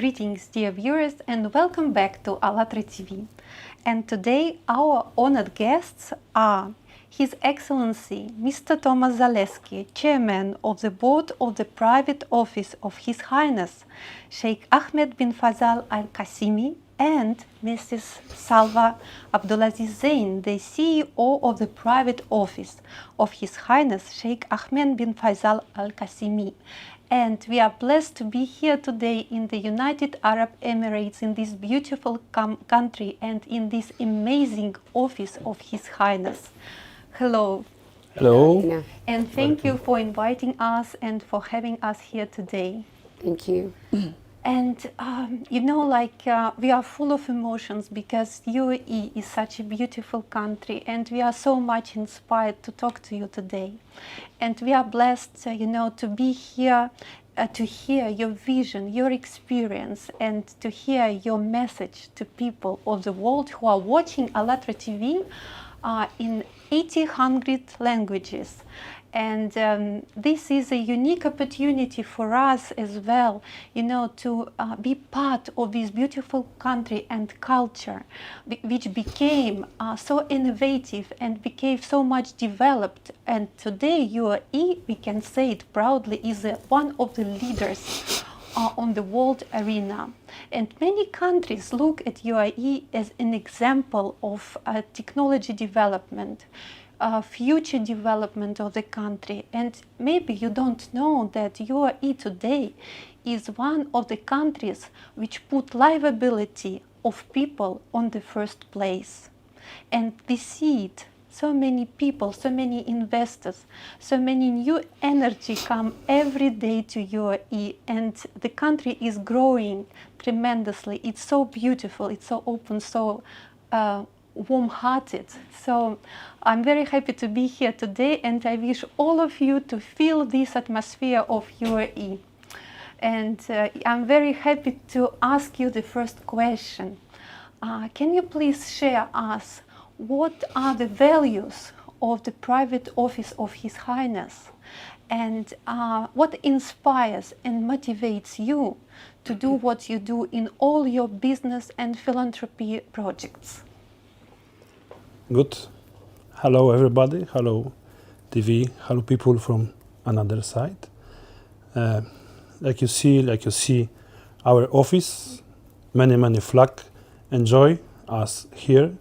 Greetings, dear viewers, and welcome back to АЛЛАТРА TV. And today our honored guests are His Excellency Mr. Thomas Zaleski, Chairman of the Board of the Private Office of His Highness Sheikh Ahmed bin Faisal Al Qassimi, and Mrs. Salwa Abdulaziz Zain, the CEO of the Private Office of His Highness Sheikh Ahmed bin Faisal Al Qassimi. And we are blessed to be here today in the United Arab Emirates, in this beautiful country and in this amazing office of His Highness. Hello. Hello. Yeah. And thank you for inviting us and for having us here today. Thank you. And we are full of emotions because UAE is such a beautiful country, and we are so much inspired to talk to you today. And we are blessed, to be here, to hear your vision, your experience, and to hear your message to people of the world who are watching АЛЛАТРА TV in 100 languages. And this is a unique opportunity for us as well, to be part of this beautiful country and culture, which became so innovative and became so much developed. And today UAE, we can say it proudly, is one of the leaders on the world arena. And many countries look at UAE as an example of technology development, future development of the country. And maybe you don't know that UAE today is one of the countries which put livability of people on the first place. And we see it. So many people, so many investors, so many new energy come every day to UAE, and the country is growing tremendously. It's so beautiful, it's so open, so warm-hearted. So I'm very happy to be here today, and I wish all of you to feel this atmosphere of UAE. And I'm very happy to ask you the first question. Can you please share us what are the values of the private office of His Highness, and what inspires and motivates you to do what you do in all your business and philanthropy projects? Good. Hello, everybody. Hello, TV. Hello, people from another side. Like you see, our office, many flag enjoy us here.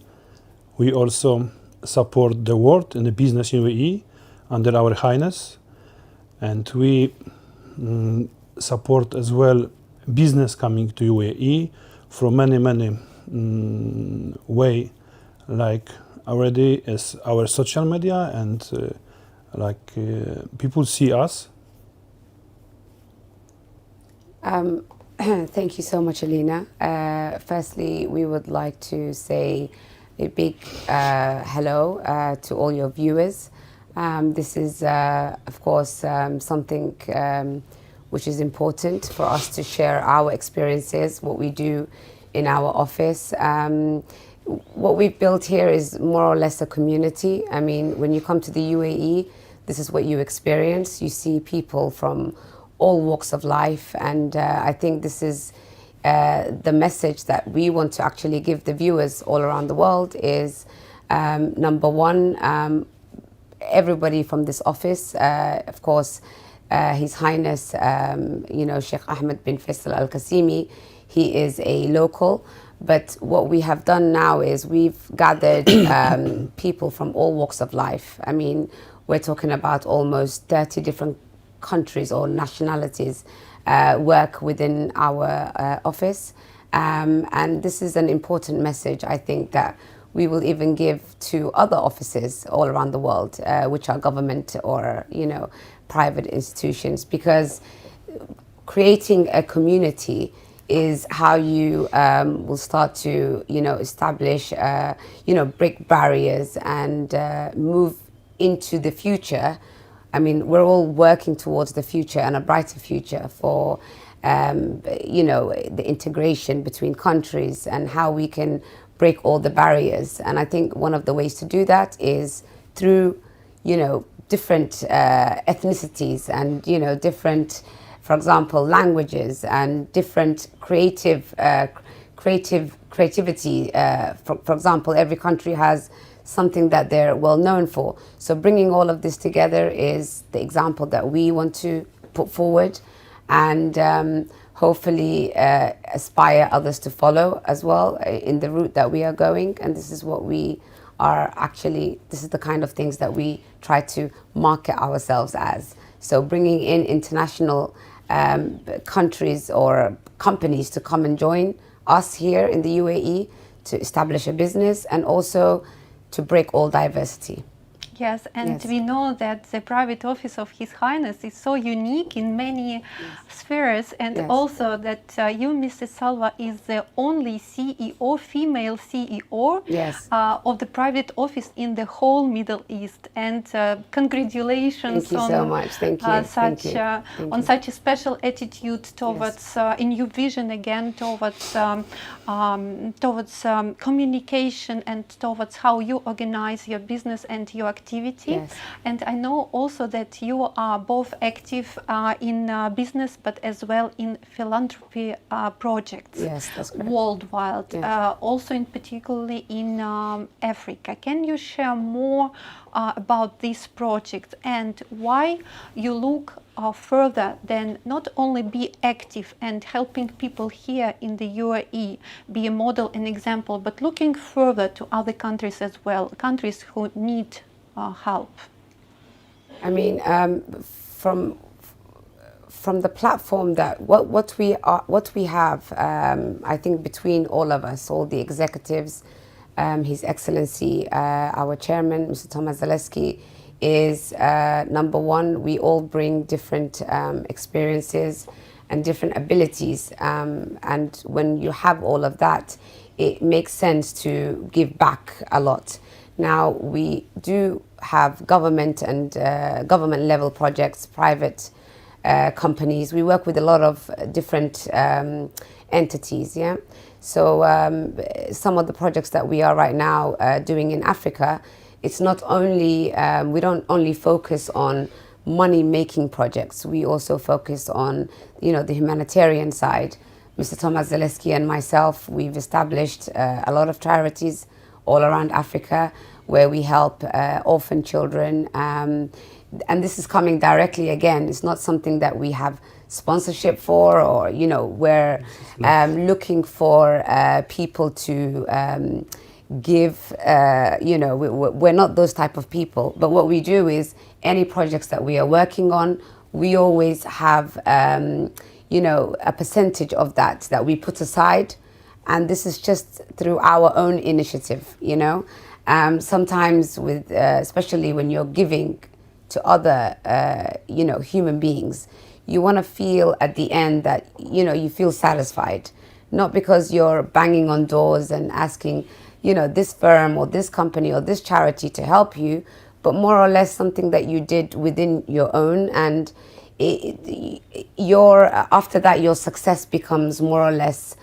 We also support the world in the business in UAE under our Highness, and we support as well business coming to UAE from many way, like already as our social media and people see us. Thank you so much, Alina. Firstly, we would like to say a big hello to all your viewers. This is, of course, something which is important for us to share our experiences, what we do in our office. What we've built here is more or less a community. I mean, when you come to the UAE, this is what you experience. You see people from all walks of life, and I think this is the message that we want to actually give the viewers all around the world is, number one, everybody from this office, of course, His Highness, Sheikh Ahmed bin Faisal Al Qassimi, he is a local. But what we have done now is we've gathered people from all walks of life. I mean, we're talking about almost 30 different countries or nationalities work within our office. And this is an important message, I think, that we will even give to other offices all around the world, which are government or, private institutions, because creating a community is how you will start to, establish, break barriers and move into the future. I mean, we're all working towards the future and a brighter future for, the integration between countries and how we can break all the barriers. And I think one of the ways to do that is through, different ethnicities and, different for example, languages and different creativity. For example, every country has something that they're well known for. So bringing all of this together is the example that we want to put forward, and hopefully aspire others to follow as well in the route that we are going. And this is what we are actually, this is the kind of things that we try to market ourselves as. So bringing in international countries or companies to come and join us here in the UAE to establish a business, and also to break all diversity. Yes, and Yes. we know that the private office of His Highness is so unique in many spheres, and Yes. also that you, Mrs. Salwa, is the only CEO, female CEO Yes. of the private office in the whole Middle East. And congratulations Thank you on so much. Thank you. Thank such you. Thank on you. such a special attitude towards a new vision again, towards communication and towards how you organize your business and your activity. Yes. And I know also that you are both active in business, but as well in philanthropy projects. Yes, that's correct. Worldwide, Yes. also in particularly in Africa. Can you share more about this project and why you look further than not only be active and helping people here in the UAE, be a model and example, but looking further to other countries as well, countries who need help? I mean, from the platform that what we have, I think between all of us, all the executives, His Excellency, our chairman, Mr. Thomas Zaleski, is number one, we all bring different experiences and different abilities, and when you have all of that, it makes sense to give back a lot. Now, we do have government and government level projects, private companies. We work with a lot of different entities, yeah? So some of the projects that we are right now doing in Africa, it's not only, we don't only focus on money-making projects. We also focus on, you know, the humanitarian side. Mr. Thomas Zaleski and myself, we've established a lot of charities all around Africa where we help orphan children. And this is coming directly, again, it's not something that we have sponsorship for, or, you know, we're looking for people to give, you know, we're not those type of people. But what we do is any projects that we are working on, we always have, you know, a percentage of that we put aside. And this is just through our own initiative, you know. Sometimes with, especially when you're giving to other, you know, human beings, you want to feel at the end that, you know, you feel satisfied. Not because you're banging on doors and asking, you know, this firm or this company or this charity to help you, but more or less something that you did within your own, and after that your success becomes more or less,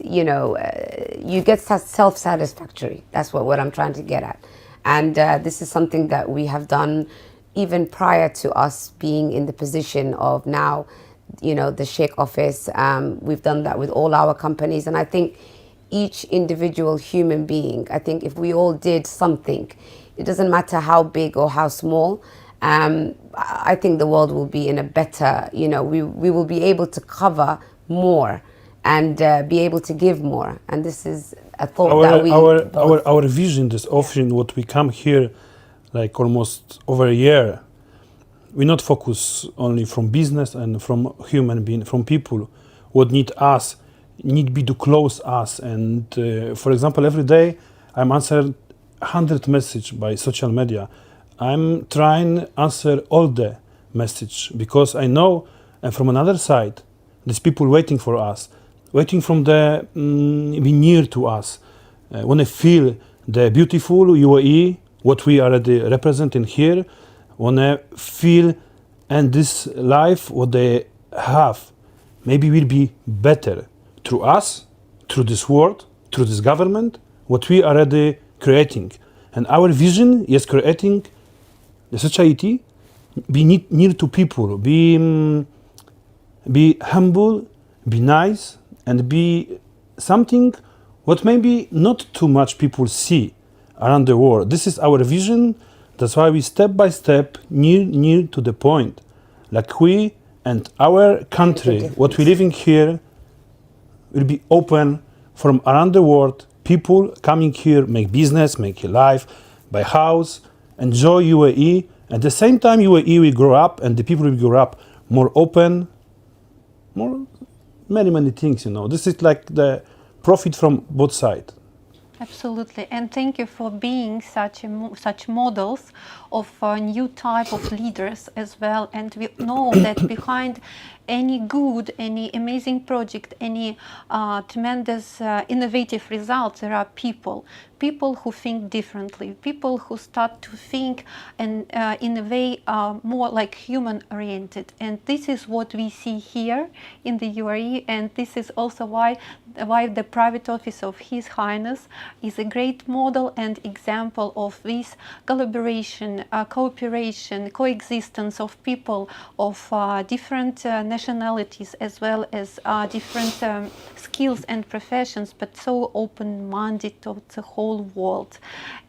you know, you get self-satisfactory. That's what I'm trying to get at. And this is something that we have done even prior to us being in the position of now, you know, the Sheikh office. We've done that with all our companies. And I think each individual human being, I think if we all did something, it doesn't matter how big or how small, I think the world will be in a better, you know, we will be able to cover more and be able to give more. And this is a thought that we our vision, this offering, what we come here like almost over a year, we not focus only from business and from human being, from people what need us, need be to close us. And for example, every day I'm answered 100 message by social media. I'm trying answer all the message because I know, and from another side, there's people waiting for us, waiting from the be near to us. When I feel the beautiful UAE, what we already representing here, when I feel and this life what they have, maybe will be better through us, through this world, through this government, what we are already creating. And our vision is creating the society, be near to people, be be humble, be nice, and be something what maybe not too much people see around the world. This is our vision. That's why we step by step, near to the point. Like we and our country, what we living here, will be open from around the world. People coming here, make business, make a life, buy house, enjoy UAE. At the same time, UAE will grow up, and the people will grow up more open, more many things. This is like the profit from both sides. Absolutely, and thank you for being such models of a new type of leaders as well. And we know that behind any good, any amazing project, any tremendous innovative results, there are people who think differently, people who start to think and in a way more like human-oriented. And this is what we see here in the UAE, and this is also why the private office of His Highness is a great model and example of this collaboration, cooperation, coexistence of people of different nationalities as well as different skills and professions, but so open-minded to the whole world.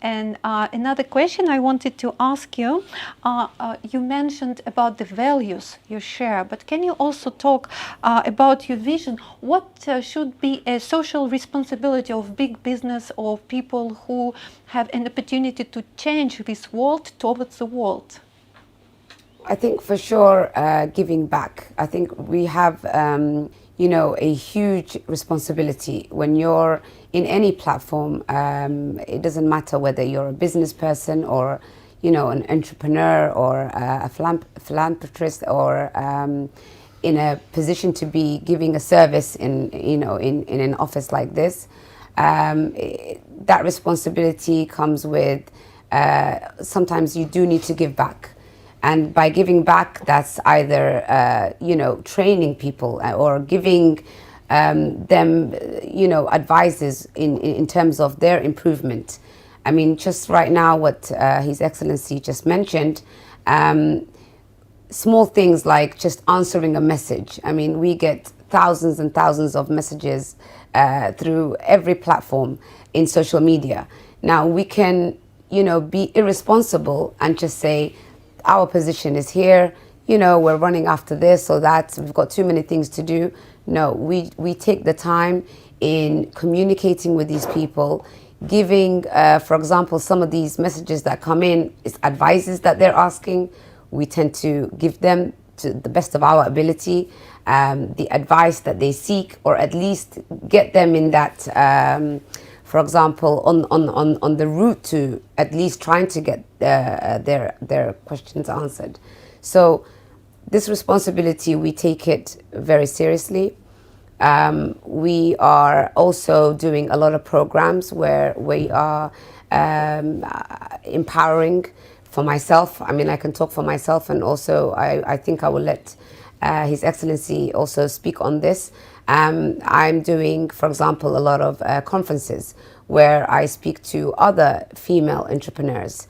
And another question I wanted to ask you, you mentioned about the values you share, but can you also talk about your vision? What should be a social responsibility of big business or people who have an opportunity to change this world towards the world? I think for sure giving back. I think we have a huge responsibility when you're in any platform. It doesn't matter whether you're a business person or an entrepreneur or a philanthropist or in a position to be giving a service in an office like this. That responsibility comes with sometimes you do need to give back. And by giving back, that's either, training people or giving them, advices in terms of their improvement. I mean, just right now, what His Excellency just mentioned, small things like just answering a message. I mean, we get thousands and thousands of messages through every platform in social media. Now, we can, be irresponsible and just say, our position is here, we're running after this or that, we've got too many things to do. No, we take the time in communicating with these people, giving, for example, some of these messages that come in, it's advices that they're asking. We tend to give them to the best of our ability, the advice that they seek, or at least get them in that, for example, on the route to at least trying to get their questions answered. So this responsibility, we take it very seriously. We are also doing a lot of programs where we are empowering. For myself, I mean, I can talk for myself, and also I think I will let His Excellency also speak on this. I'm doing, for example, a lot of conferences where I speak to other female entrepreneurs,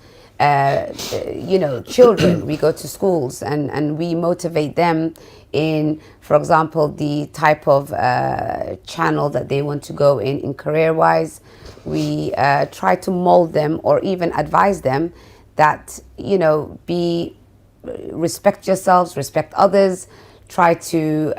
children. We go to schools and we motivate them in, for example, the type of channel that they want to go in career-wise. We try to mold them or even advise them that, respect yourselves, respect others, try to,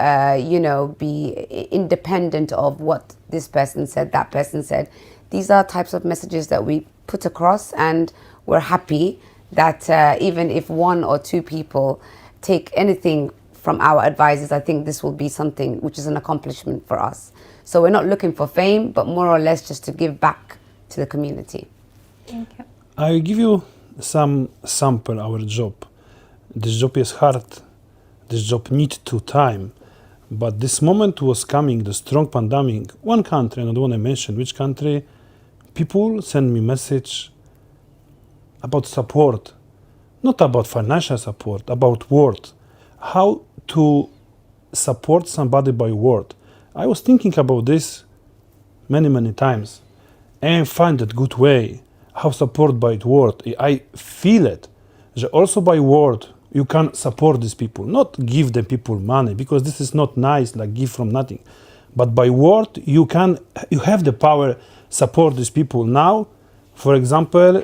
be independent of what this person said, that person said. These are types of messages that we put across, and we're happy that even if one or two people take anything from our advices, I think this will be something which is an accomplishment for us. So we're not looking for fame, but more or less just to give back to the community. Thank you. I give you some sample our job. This job is hard. This job needs time. But this moment was coming, the strong pandemic. One country, and I don't want to mention which country, people send me message about support, not about financial support, about word. How to support somebody by word. I was thinking about this many times and find that good way. How support by word. I feel it. Also by word, you can support these people, not give them people money, because this is not nice, like give from nothing. But by word, you have the power support these people. Now, for example,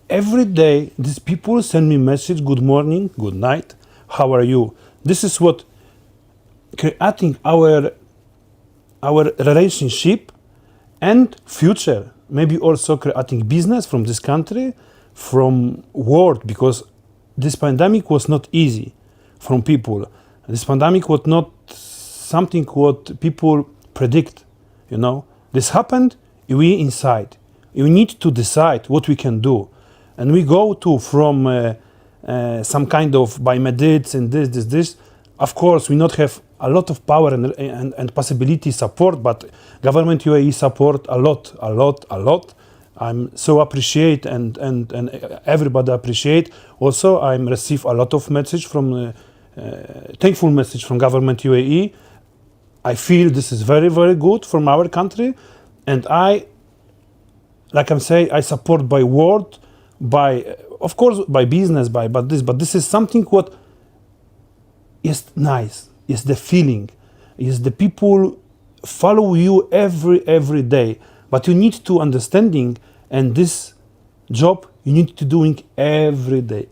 every day these people send me message, good morning, good night, how are you? This is what creating our relationship and future, maybe also creating business from this country, from world, because this pandemic was not easy from people. This pandemic was not something what people predict, you know. This happened, we inside. We need to decide what we can do. And we go to from some kind of biomedics and this. Of course, we not have a lot of power and possibility support, but government UAE support a lot. I'm so appreciate and everybody appreciate. Also, I receive a lot of message from thankful message from government UAE. I feel this is very, very good from our country, and I support by word, by of course by business, but this is something what is nice, is the feeling, is the people follow you every day, but you need to understanding, and this job you need to doing every day.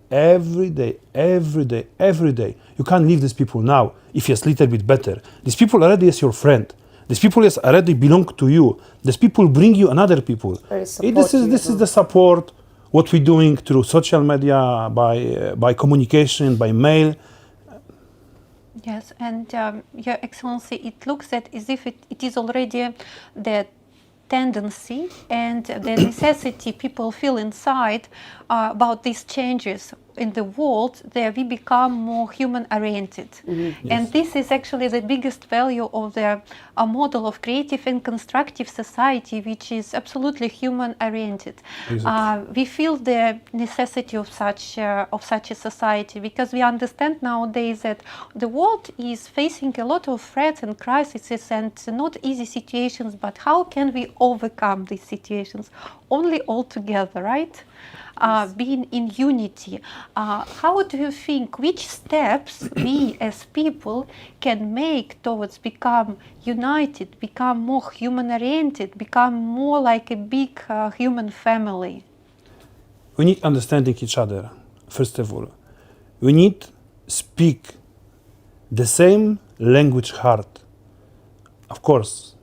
You can't leave these people now if you're a little bit better. These people already is your friend. These people is already belong to you. These people bring you another people. This is the support what we're doing through social media, by communication, by mail. Yes, and Your Excellency, it looks as if it is already the tendency and the necessity people feel inside about these changes in the world, that we become more human-oriented. Yes. And this is actually the biggest value of the model of creative and constructive society, which is absolutely human-oriented. We feel the necessity of such a society, because we understand nowadays that the world is facing a lot of threats and crises and not easy situations, but how can we overcome these situations? Only all together, right? Being in unity. How do you think, which steps we as people can make towards become united, become more human-oriented, become more like a big human family? We need understanding each other, first of all. We need speak the same language heart. Of course,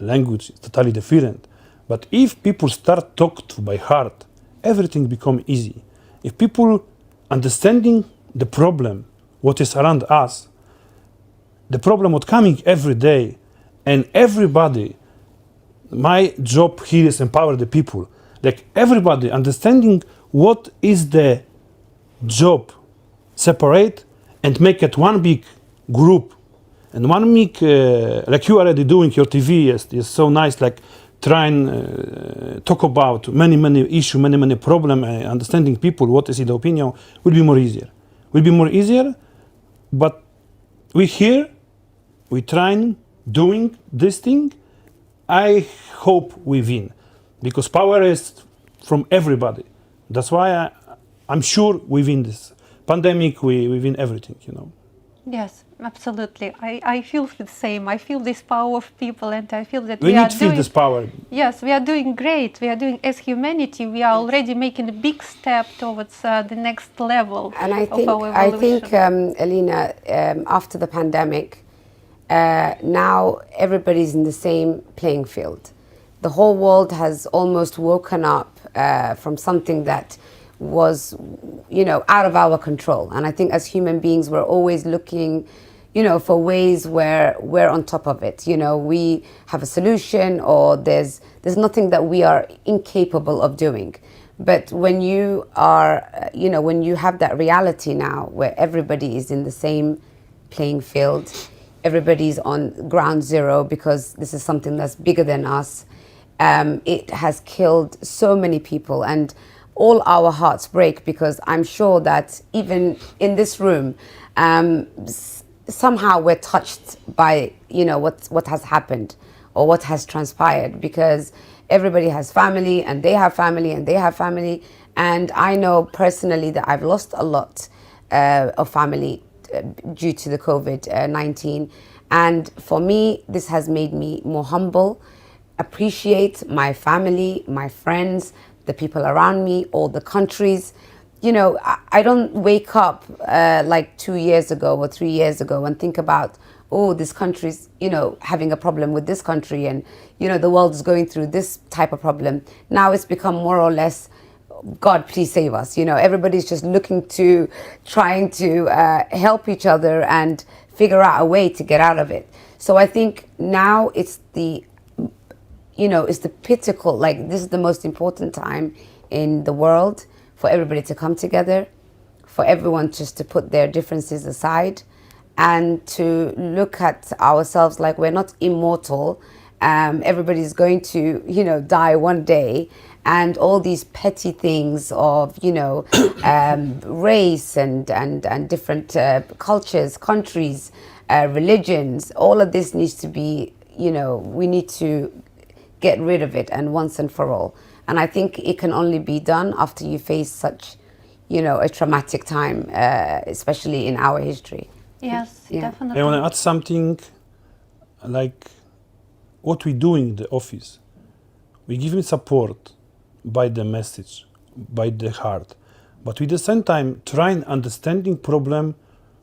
language is totally different. But if people start talk to by heart, everything become easy. If people understanding the problem, what is around us, the problem what coming every day, and everybody, my job here is empower the people. Like everybody understanding what is the job, separate and make it one big group, and one big, like you already doing your TV is so nice, like try and talk about many issues, many problem, understanding people, what is the opinion, will be more easier. Will be more easier, but we here, we trying, doing this thing. I hope we win, because power is from everybody. That's why I'm sure we win this pandemic, we win everything, you know. Yes, absolutely. I feel the same. I feel this power of people, and I feel that We need to feel this power. Yes, we are doing great. We are doing, as humanity, we are already making a big step towards the next level And I think, of our evolution. Alina, after the pandemic, now everybody's in the same playing field. The whole world has almost woken up from something that was, out of our control. And I think as human beings, we're always looking, for ways where we're on top of it. We have a solution, or there's nothing that we are incapable of doing. But when you are, when you have that reality now where everybody is in the same playing field, everybody's on ground zero, because this is something that's bigger than us. It has killed so many people, and all our hearts break, because I'm sure that even in this room, somehow we're touched by, what has happened or what has transpired, because everybody has family, and they have family, and they have family. And I know personally that I've lost a lot of family due to the COVID-19. And for me, this has made me more humble, appreciate my family, my friends, the people around me, all the countries. You know, I don't wake up like 2 years ago or 3 years ago and think about, oh, this country's, you know, having a problem with this country, and, you know, the world is going through this type of problem. Now it's become more or less, God, please save us. You know, everybody's just looking to, trying to help each other and figure out a way to get out of it. So I think now it's the, you know, it's the pinnacle, like this is the most important time in the world for everybody to come together, for everyone just to put their differences aside and to look at ourselves like we're not immortal. Everybody's going to, you know, die one day, and all these petty things of, you know, race and different cultures, countries, religions, all of this needs to be, you know, we need to get rid of it, and once and for all. And I think it can only be done after you face such, you know, a traumatic time, especially in our history. Yes, Yeah. definitely. I want to add something like what we do in the office. We give him support by the message, by the heart, but we at the same time try and understanding problem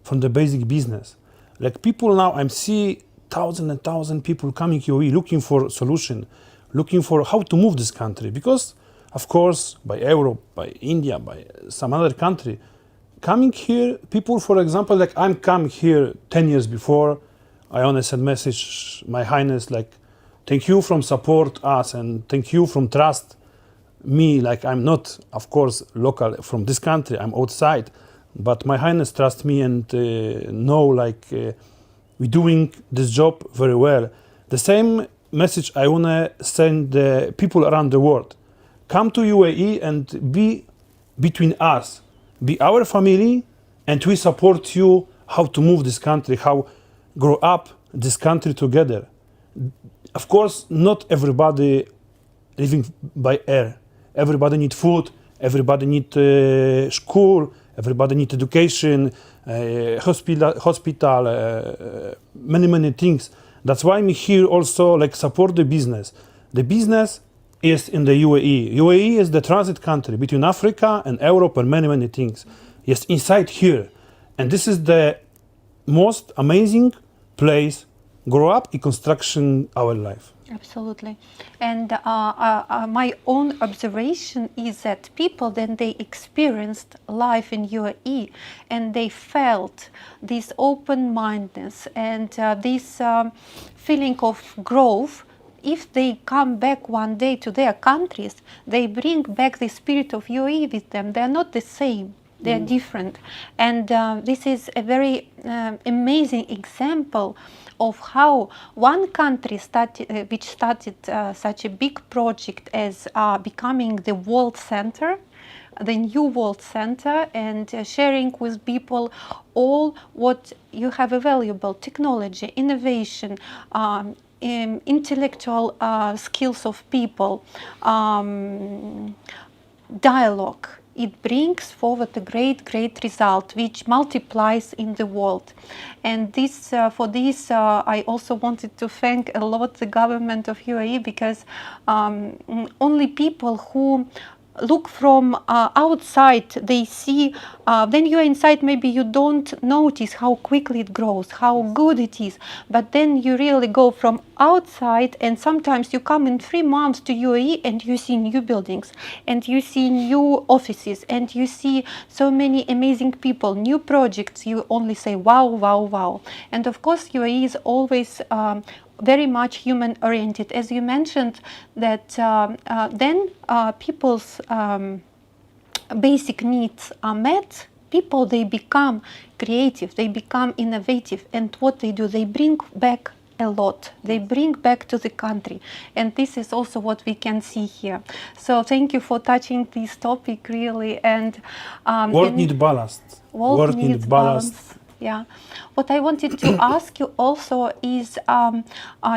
from the basic business. Like people now, I see thousands and thousands people coming UAE looking for solution, looking for how to move this country, because of course by Europe, by India, by some other country, coming here, people, for example, like I'm coming here 10 years before, I only send message, My Highness, like, thank you from support us and thank you from trust me, like I'm not, of course, local from this country, I'm outside, but My Highness trust me and know like we're doing this job very well. The same message I want to send the people around the world. Come to UAE and be between us. Be our family, and we support you how to move this country, how grow up this country together. Of course, not everybody living by air. Everybody need food, everybody need school, everybody need education, hospital, many things. That's why I'm here also like support the business. The business is in the UAE. UAE is the transit country between Africa and Europe and many things. Yes, inside here. And this is the most amazing place, grow up in construction our life. Absolutely. And my own observation is that people, then they experienced life in UAE and they felt this open-mindedness and this feeling of growth. If they come back one day to their countries, they bring back the spirit of UAE with them. They are not the same. They are different. And this is a very amazing example of how one country started, which started such a big project as becoming the world center, the new world center, and sharing with people all what you have available: technology, innovation, intellectual skills of people, dialogue. It brings forward a great result which multiplies in the world. And this, for this, I also wanted to thank a lot the government of UAE, because only people who look from outside, they see, then you're inside, maybe you don't notice how quickly it grows, how good it is, but then you really go from outside, and sometimes you come in 3 months to UAE and you see new buildings, and you see new offices, and you see so many amazing people, new projects. You only say wow. And of course UAE is always very much human oriented, as you mentioned, that then people's basic needs are met. People, they become creative, they become innovative, and what they do, they bring back a lot. They bring back to the country, and this is also what we can see here. So thank you for touching this topic, really. And World need ballast. World needs balance. Yeah. What I wanted to ask you also is,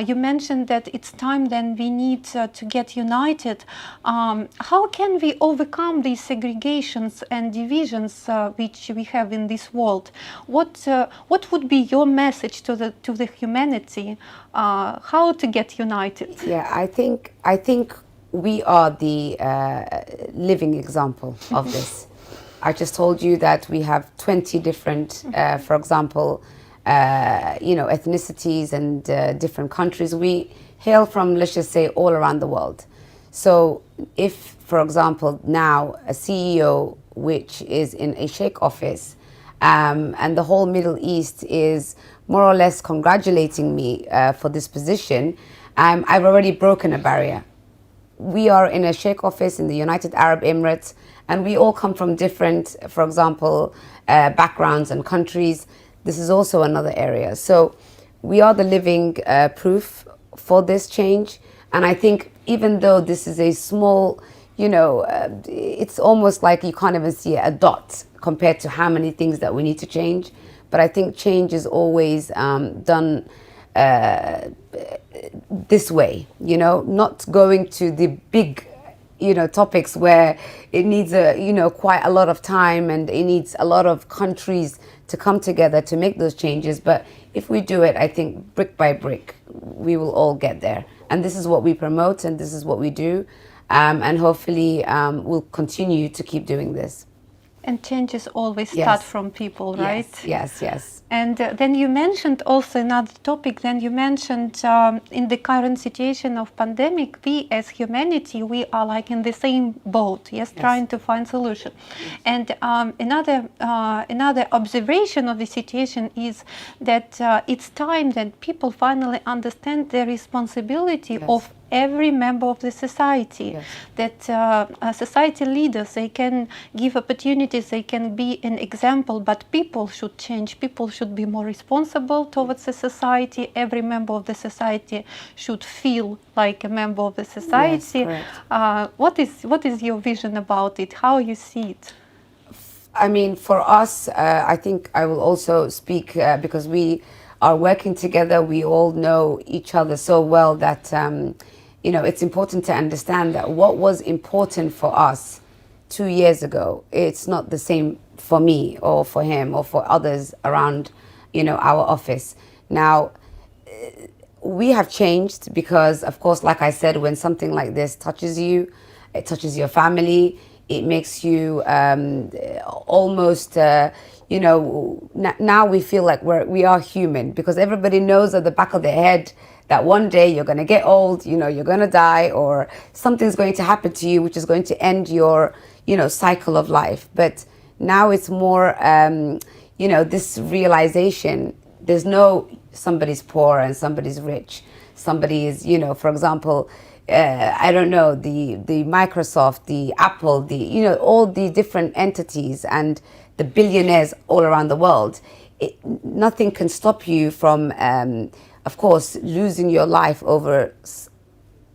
you mentioned that it's time then we need to get united. How can we overcome these segregations and divisions which we have in this world? What would be your message to the humanity? How to get united? Yeah, I think we are the living example of this. I just told you that we have 20 different, for example, ethnicities and different countries. We hail from, let's just say, all around the world. So if, for example, now a CEO which is in a Sheikh office and the whole Middle East is more or less congratulating me for this position, I've already broken a barrier. We are in a Sheikh office in the United Arab Emirates, and we all come from different, for example, backgrounds and countries. This is also another area. So we are the living proof for this change. And I think even though this is a small, it's almost like you can't even see a dot compared to how many things that we need to change. But I think change is always done this way, not going to the big, topics where it needs quite a lot of time and it needs a lot of countries to come together to make those changes. But if we do it, I think brick by brick, we will all get there. And this is what we promote and this is what we do. And hopefully we'll continue to keep doing this. And changes always start Yes. from people, right? Yes. And then you mentioned also another topic. Then you mentioned in the current situation of pandemic, we as humanity, we are like in the same boat, yes. Trying to find solution. And another observation of the situation is that it's time that people finally understand the responsibility of every member of the society. Yes. That society leaders, they can give opportunities, they can be an example, but people should change. People should be more responsible towards the society. Every member of the society should feel like a member of the society. Yes, what is your vision about it? How you see it? I mean, for us, I think I will also speak because we are working together. We all know each other so well that, it's important to understand that what was important for us 2 years ago, it's not the same for me or for him or for others around, our office. Now, we have changed because, of course, like I said, when something like this touches you, it touches your family, it makes you almost, now we feel like we are human because everybody knows at the back of their head that one day you're going to get old, you're going to die or something's going to happen to you, which is going to end your, cycle of life. But now it's more, this realization, there's no somebody's poor and somebody's rich. Somebody is, for example, I don't know, the Microsoft, the Apple, all the different entities and the billionaires all around the world. Nothing can stop you from, of course, losing your life over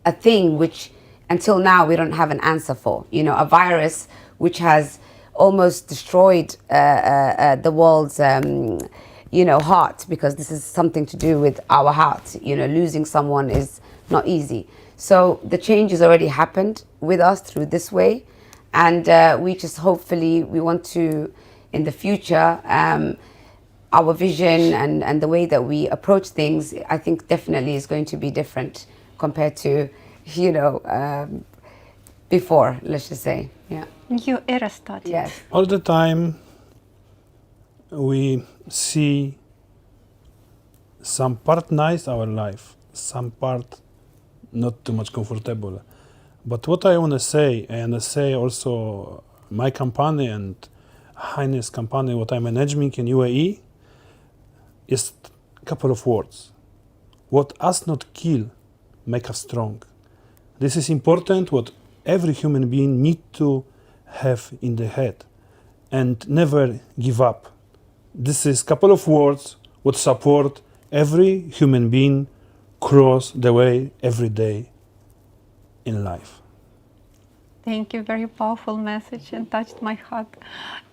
a thing which until now we don't have an answer for. A virus which has almost destroyed the world's, heart, because this is something to do with our heart. Losing someone is not easy. So the change has already happened with us through this way. And we just hopefully, we want to, in the future, our vision and the way that we approach things, I think definitely is going to be different compared to, before, let's just say. Yeah. New era started. Yes. All the time we see some part nice our life, some part not too much comfortable. But what I want to say, and I say also my company and Highness company, what I'm managing in UAE, is a couple of words. What us not kill, make us strong. This is important, what every human being need to have in the head and never give up. This is a couple of words what support every human being cross the way every day in life. Thank you. Very powerful message and touched my heart.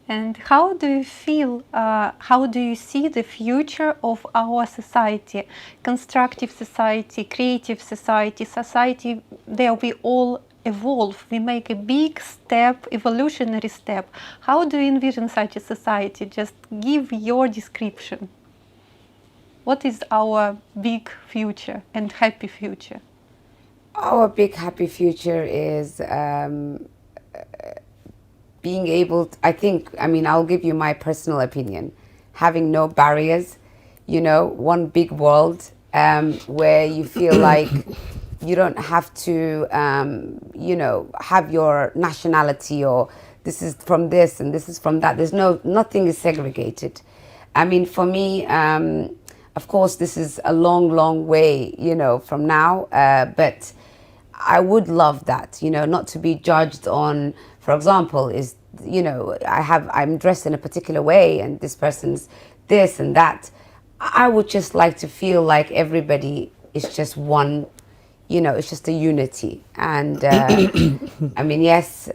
And how do you feel, how do you see the future of our society? Constructive society, creative society, society there we all evolve. We make a big step, evolutionary step. How do you envision such a society? Just give your description. What is our big future and happy future? Our big happy future is being able to, I'll give you my personal opinion, having no barriers, one big world where you feel like you don't have to, have your nationality or this is from this and this is from that. Nothing is segregated. For me, of course, this is a long, long way, from now, but I would love that, not to be judged on, for example, I'm dressed in a particular way and this person's this and that. I would just like to feel like everybody is just one, it's just a unity. And yes,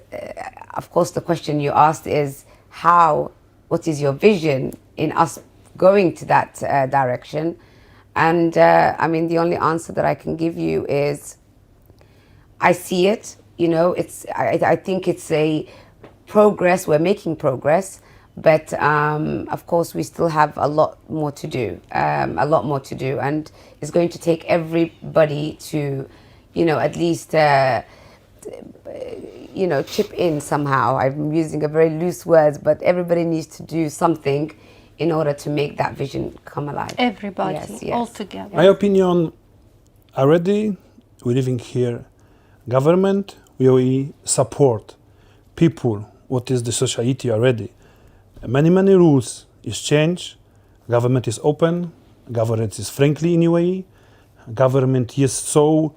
of course, the question you asked is what is your vision in us going to that direction? And the only answer that I can give you is I see it, I think it's a progress, we're making progress, but of course we still have a lot more to do, and it's going to take everybody to, at least, chip in somehow. I'm using a very loose words, but everybody needs to do something in order to make that vision come alive. Everybody, yes. all together. My opinion, already we're living here. Government, we support people, what is the society already. Many rules is changed. Government is open. Government is friendly in UAE. Government is so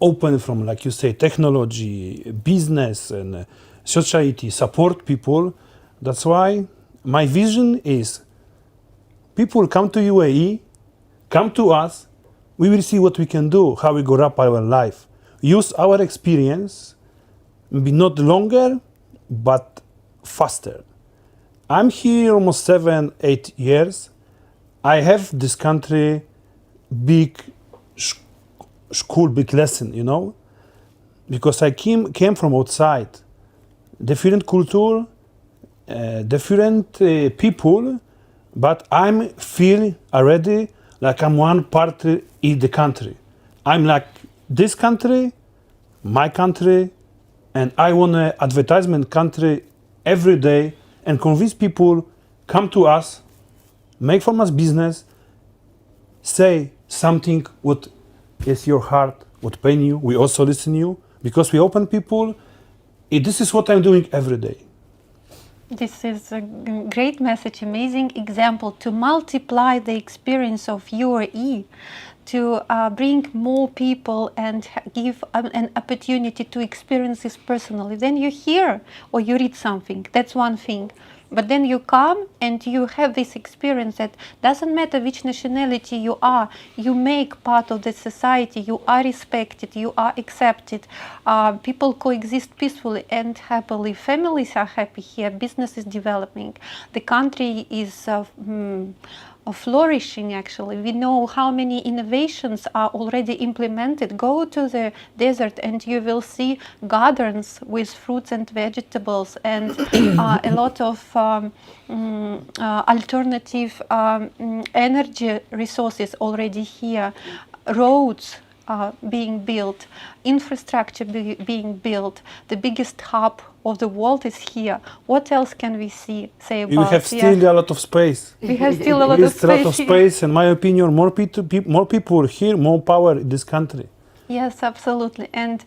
open from, like you say, technology, business, and society, support people. That's why my vision is people come to UAE, come to us, we will see what we can do, how we go up our life. Use our experience, maybe not longer, but faster. I'm here almost 7-8 years. I have this country big school, big lesson, because I came from outside. Different culture, different people, but I feel already like I'm one part in the country. I'm like this country, my country, and I want an advertisement country every day and convince people, come to us, make from us business, say something what is your heart, what pain you, we also listen you, because we open people. This is what I'm doing every day. This is a great message, amazing example to multiply the experience of UAE, to bring more people and give an opportunity to experience this personally. Then you hear or you read something, that's one thing. But then you come and you have this experience that doesn't matter which nationality you are, you make part of the society, you are respected, you are accepted, people coexist peacefully and happily, families are happy here, business is developing, the country is flourishing actually. We know how many innovations are already implemented. Go to the desert and you will see gardens with fruits and vegetables and a lot of alternative energy resources already here. Roads being built, infrastructure being built, the biggest hub of the world is here. What else can we say about? We have still a lot of space. We have still a lot of space. In my opinion, more people here, more power in this country. Yes, absolutely. And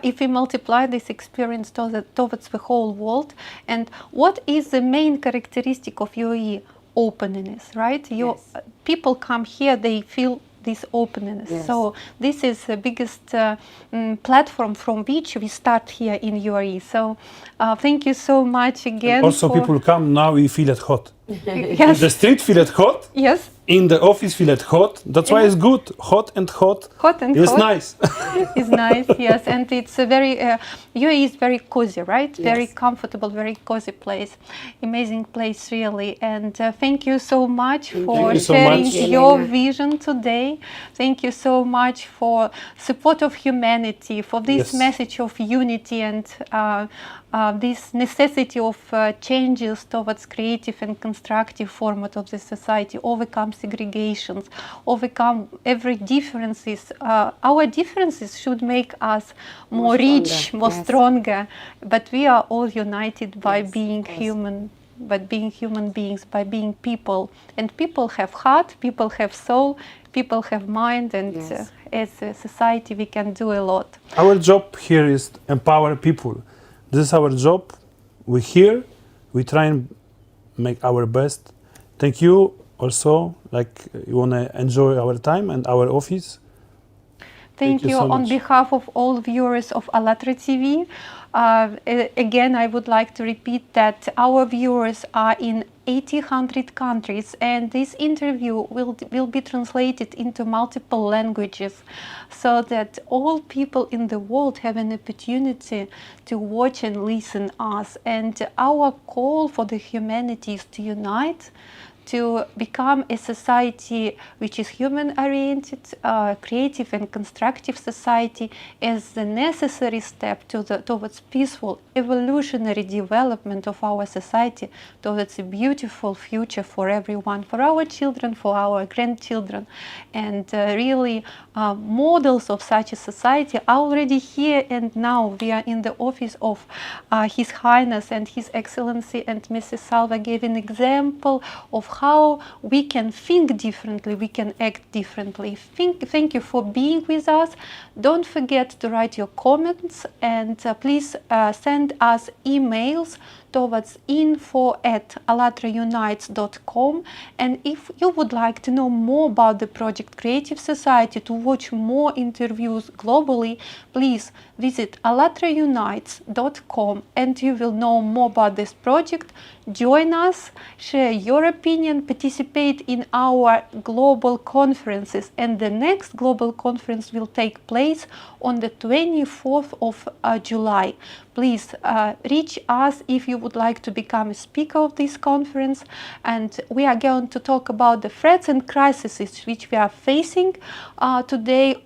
if we multiply this experience towards the whole world, and what is the main characteristic of UAE? Openness, right? Yes. People come here, they feel this openness. Yes. So this is the biggest platform from which we start here in UAE. So thank you so much again. And also people come now, we feel it hot. Yes. The street feel it hot. Yes. in the office feel it hot. That's why it's good. Hot and hot. Hot and It's hot. nice. It's nice, yes, and it's a very UAE is very cozy, right? Yes. Very comfortable, very cozy place, amazing place, really. And thank you so much for you so sharing much. your Elena. vision today. Thank you so much for support of humanity, for this Yes. message of unity and this necessity of changes towards creative and constructive format of the society, overcome segregations, overcome every differences. Our differences should make us more rich, stronger, more yes. stronger, but we are all united by Yes, being yes. human, by being human beings, by being people. And people have heart, people have soul, people have mind, and Yes. as a society we can do a lot. Our job here is to empower people. This is our job. We're here. We try and make our best. Thank you also. You want to enjoy our time and our office. Thank you. so On much. behalf of all viewers of Allatra TV, again, I would like to repeat that our viewers are in 100 countries, and this interview will be translated into multiple languages, so that all people in the world have an opportunity to watch and listen us. And our call for the humanity is to unite, to become a society which is human-oriented, creative and constructive society, as the necessary step towards peaceful, evolutionary development of our society, towards a beautiful future for everyone, for our children, for our grandchildren. And really, models of such a society are already here and now. We are in the office of His Highness and His Excellency, and Mrs. Salva gave an example of how we can think differently, we can act differently. Thank you for being with us. Don't forget to write your comments, and please send us emails towards info@allatraunites.com. And if you would like to know more about the project Creative Society, to watch more interviews globally, please visit allatraunites.com, and you will know more about this project. Join us, share your opinion, participate in our global conferences, and the next global conference will take place on the 24th of July. Please reach us if you would like to become a speaker of this conference, and we are going to talk about the threats and crises which we are facing today.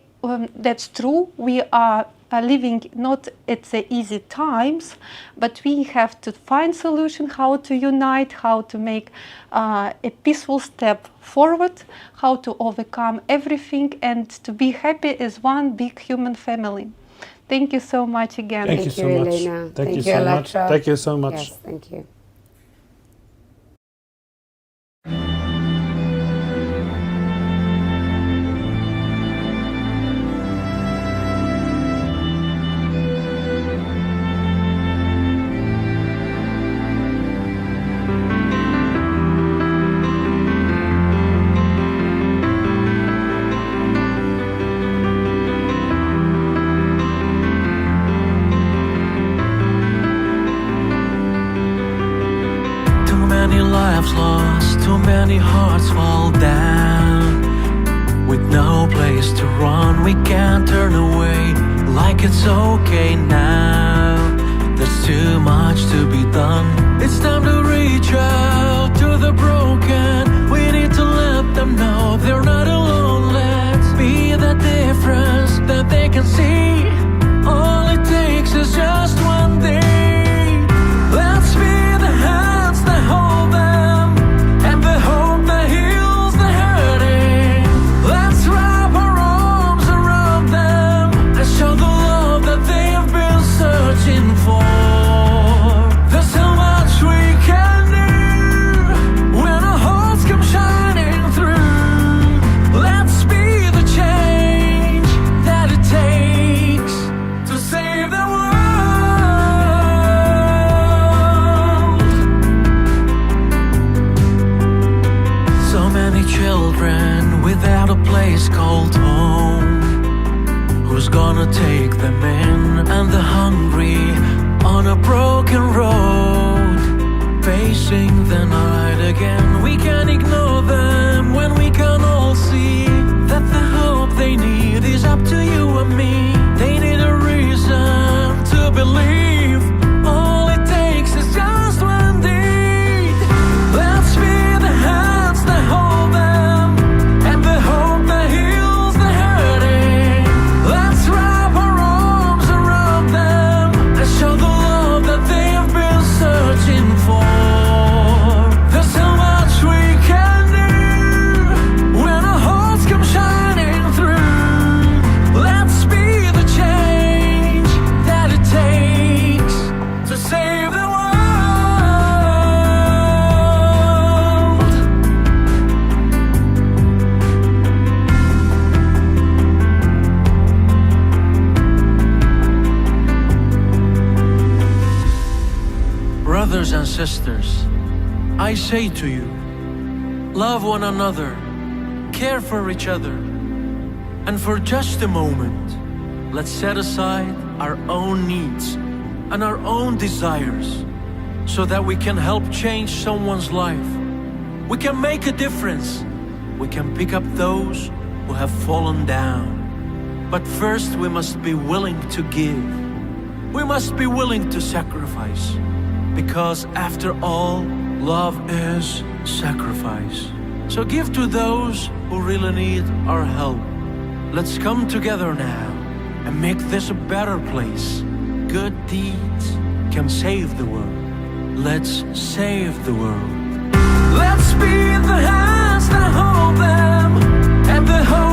That's true, we are living not at the easy times, but we have to find solution how to unite, how to make a peaceful step forward, how to overcome everything, and to be happy as one big human family. Thank you so much again. Thank you so much. Elena. Thank you so much. Allatra. Thank you so much. Yes, thank you. Too many lives lost, too many hearts fall down. With no place to run, we can't turn away like it's okay now. There's too much to be done. It's time to reach out to the broken. We need to let them know they're not alone. Let's be the difference that they can see. All it takes is just one day. Let's be the hands that hold them, and the hope that heals the hurting. Let's wrap our arms around them and show the love that they've been searching for. There's so much we can do when our hearts come shining through. Let's be the change that it takes to save the world. So many children without a place called home. Who's gonna take them in? And the hungry on a broken road, facing the night again. We can't ignore them when we brothers and sisters, I say to you, love one another, care for each other, and for just a moment, let's set aside our own needs and our own desires so that we can help change someone's life. We can make a difference. We can pick up those who have fallen down. But first we must be willing to give. We must be willing to sacrifice. Because after all, love is sacrifice. So give to those who really need our help. Let's come together now and make this a better place. Good deeds can save the world. Let's save the world. Let's be the hands that hold them and the hope